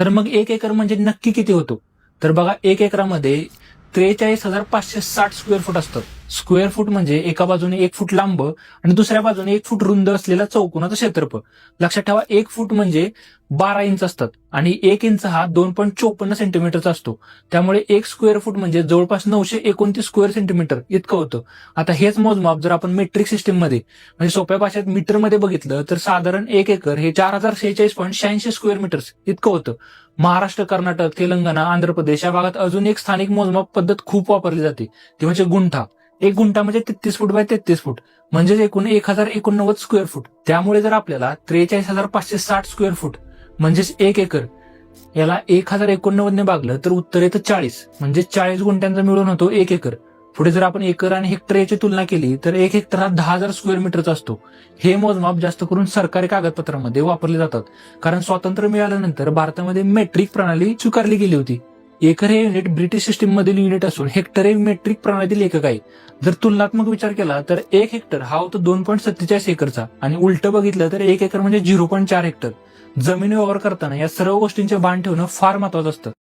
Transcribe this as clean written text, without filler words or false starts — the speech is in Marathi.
तर मग 1 एकर म्हणजे नक्की किती होतो? तर बघा 1 एकरामध्ये 43,560 स्क्वेअर फूट असतात. स्क्वेअर फूट म्हणजे एका बाजूने 1 फूट लांब आणि दुसऱ्या बाजूने 1 फूट रुंद असलेला चौकोनाचं क्षेत्रफळ. लक्षात ठेवा 1 फूट म्हणजे 12 इंच असतात आणि 1 इंच हा 2.54 सेंटीमीटरचा असतो. त्यामुळे 1 स्क्वेअर फूट म्हणजे जवळपास 929 स्क्वेअर सेंटीमीटर इतकं होतं. आता हेच मोजमाप जर आपण मेट्रिक सिस्टीममध्ये म्हणजे सोप्या भाषेत मीटरमध्ये बघितलं तर साधारण 1 एकर हे 4046.86 स्क्वेअर मीटर्स इतकं होतं. महाराष्ट्र, कर्नाटक, तेलंगणा, आंध्र प्रदेश या भागात अजून एक स्थानिक मोजमाप पद्धत खूप वापरली जाते ती म्हणजे गुंठा. 1 गुंठा म्हणजे 33 फूट बाय 33 फूट म्हणजेच एकूण 1089 स्क्वेअर फूट. त्यामुळे जर आपल्याला 43,560 स्क्वेअर फूट म्हणजेच 1 एकर याला 1089 ने भागलं तर उत्तर येतं 40 म्हणजे 40 गुंठ्यांचा मिळून होतो 1 एकर. पुढे जर आपण एकर आणि हेक्टर याची तुलना केली तर 1 हेक्टर हा 10,000 स्क्वेअर मीटरचा असतो. हे मोजमाप जास्त करून सरकारी कागदपत्रांमध्ये वापरले जातात कारण स्वातंत्र्य मिळाल्यानंतर भारतामध्ये मेट्रिक प्रणाली स्वीकारली गेली होती. एकर हे युनिट ब्रिटिश सिस्टीम मधील युनिट असून हेक्टर हे मेट्रिक प्रणालीतील एकक आहे. जर तुलनात्मक विचार केला तर 1 हेक्टर हा होतो 2.47 एकरचा आणि उलट बघितलं तर 1 एकर म्हणजे 0.4 हेक्टर. जमीन व्यवहार करताना या सर्व गोष्टींचे भान ठेवणं फार महत्वाचं असतं.